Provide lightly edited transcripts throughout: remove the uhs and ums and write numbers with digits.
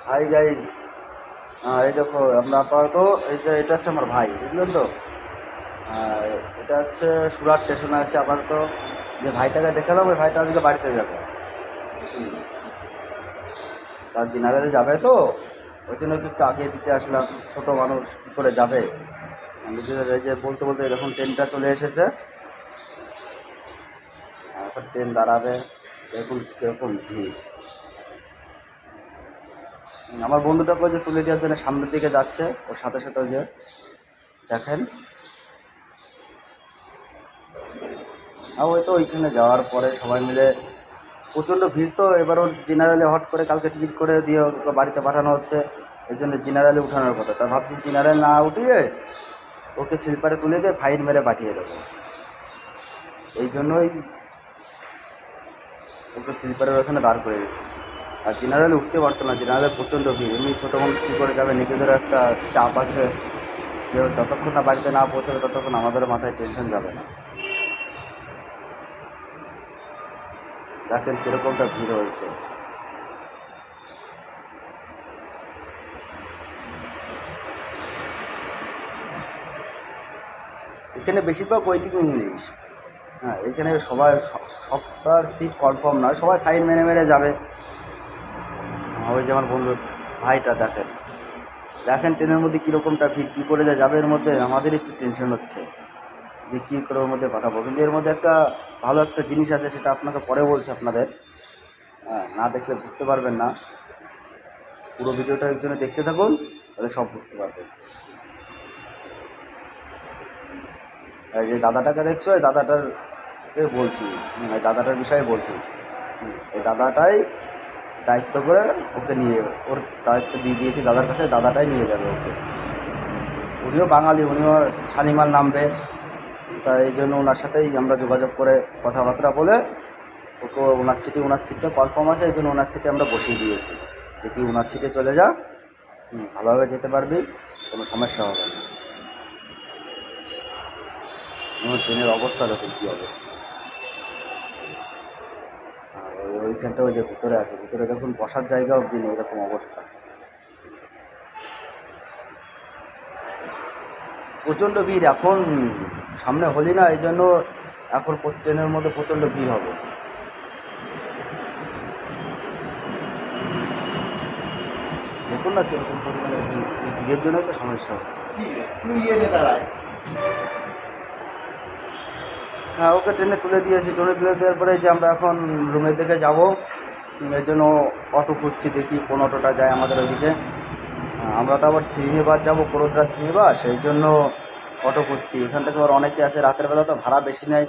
Hi guys, এই দেখো আমরা আপাতত এটা হচ্ছে আমার ভাই, বুঝলেন তো। আর এটা হচ্ছে সুরাট স্টেশনে আছে আপাতত। যে ভাইটাকে দেখালাম ওই ভাইটা আজকে বাড়িতে যাবে। হুম, তার জেনারেলে যাবে তো, ওই জন্য একটু আগে দিতে আসলাম। ছোটো মানুষ কী করে যাবে নিজেদের, এই যে বলতে বলতে যখন ট্রেনটা চলে এসেছে, এখন ট্রেন দাঁড়াবে। দেখুন কীরকম ভিড়। আমার বন্ধুটাকে ওই যে তুলে দেওয়ার জন্য সামনের দিকে যাচ্ছে, ওর সাথে সাথে ওই যে দেখেন। আর ওই তো ওইখানে যাওয়ার পরে সবাই মিলে প্রচণ্ড ভিড়, তো এবার ওর জেনারেলে হট করে কালকে টিকিট করে দিয়ে ওকে বাড়িতে পাঠানো হচ্ছে। এই জন্য জেনারেলে উঠানোর কথা, তা ভাবছি জেনারেল না উঠিয়ে ওকে স্লিপারে তুলে দিয়ে ফাইন মেরে পাঠিয়ে দেবো। এই জন্যই ওকে স্লিপারের ওখানে দাঁড় করে রেখেছি। আর জেনারেলে উঠতে পারতো না, জেনারেলে প্রচণ্ড ভিড়। এমনি ছোটো মানুষ কী করে যাবে, নিজেদেরও একটা চাপ আছে যে যতক্ষণ না বাড়িতে না পৌঁছাবে ততক্ষণ আমাদের মাথায় টেনশন যাবে না। দেখেন কীরকমটা ভিড় হয়েছে। এখানে বেশিরভাগ ওয়েটিং ইংলিশ। হ্যাঁ, এখানে সবাই সবার সিট কনফার্ম নয়, সবাই ফাইন মেরে মেরে যাবে। ওই যে আমার বন্ধুর ভাইটা দেখেন, দেখেন ট্রেনের মধ্যে কীরকমটা ভিড়, কী করে যাবে এর মধ্যে। আমাদের একটু টেনশন হচ্ছে যে কী করে ওর মধ্যে পাঠাবো। কিন্তু এর মধ্যে একটা ভালো একটা জিনিস আছে, সেটা আপনাকে পরে বলছি আপনাদের। হ্যাঁ, না দেখলে বুঝতে পারবেন না। পুরো ভিডিওটা এর জন্য দেখতে থাকুন, তাহলে সব বুঝতে পারবেন। এই যে দাদাটাকে দেখছো, এই দাদাটার বলছি, এই দাদাটার বিষয়ে বলছি। এই দাদাটাই দায়িত্ব করে ওকে নিয়ে, ওর দায়িত্ব দিয়ে দিয়েছি দাদার কাছে, দাদাটাই নিয়ে যাবে ওকে। উনিও বাঙালি, উনিও শালিমার নামবে। তা এই জন্য ওনার সাথেই আমরা যোগাযোগ করে কথাবার্তা বলে ওকে ওনার সিটটা কনফার্ম আছে, এই জন্য ওনার সিটে আমরা বসিয়ে দিয়েছি যে তুই ওনার সিটে চলে যা, ভালোভাবে যেতে পারবি, কোনো সমস্যা হবে না। আমার ট্রেনের অবস্থা দেখুন কী অবস্থা। আর ওইখানটা ওই যে ভিতরে আছে, ভিতরে দেখুন বসার জায়গা অবধি নেই, এরকম অবস্থা। প্রচণ্ড ভিড় এখন, সামনে হোলি না, এই জন্য এখন ট্রেনের মধ্যে প্রচণ্ড ভিড় হবে। দেখুন না কীরকম পরিমাণে ভিড়, এই ভিড়ের জন্যই তো সমস্যা হচ্ছে। হ্যাঁ, ওকে ট্রেনে তুলে দিয়েছি, ট্রেনে তুলে দেওয়ার পরে যে আমরা এখন রুমের দিকে যাবো। এর জন্য অটো খুঁজছি, দেখি কোন অটোটা যায় আমাদের ওইদিকে। আমরা তো আবার শ্রীনিবাস যাবো, কোরোদরা শ্রীনিবাস, সেই জন্য অটো খুঁজছি। এখান থেকে আবার অনেকে আছে, রাতের বেলা তো ভাড়া বেশি নেয়।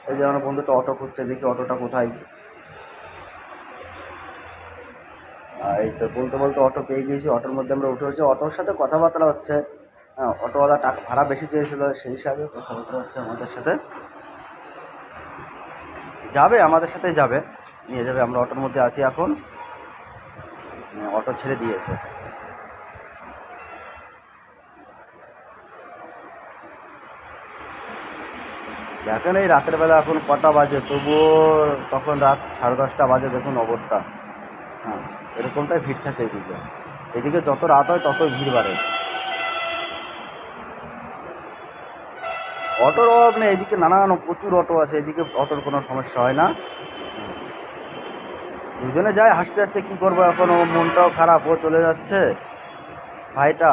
এই যে আমার বন্ধুটা অটো খুঁজছে, দেখি অটোটা কোথায়। এই তো বলতে বলতে অটো পেয়ে গিয়েছি, অটোর মধ্যে আমরা উঠে হচ্ছে, অটোর সাথে কথাবার্তা হচ্ছে। হ্যাঁ, অটোওয়ালা টাকা ভাড়া বেশি চেয়েছিলো, সেই হিসাবে কথাবার্তা হচ্ছে আমাদের সাথে। যাবে, আমাদের সাথেই যাবে, নিয়ে যাবে। আমরা অটোর মধ্যে আছি এখন, অটো ছেড়ে দিয়েছে। দেখেন এই রাতের বেলা এখন কটা বাজে, তবুও তখন রাত 10:30 বাজে, দেখুন অবস্থা। হ্যাঁ, এরকমটাই ভিড় থাকে এদিকে। এদিকে যত রাত হয় ততই ভিড় বাড়ে। অটোর অভাব নেই, এদিকে নানান প্রচুর অটো আছে, এদিকে অটোর কোনো সমস্যা হয় না। দুজনে যায় হাসতে হাসতে, কী করবো এখন, ও মনটাও খারাপ, ও চলে যাচ্ছে ভাইটা।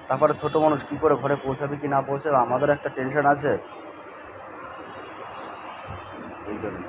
তারপরে ছোটো মানুষ কী করে ঘরে পৌঁছাবে কি না পৌঁছাবে, আমাদের একটা টেনশন আছে, এই জন্য।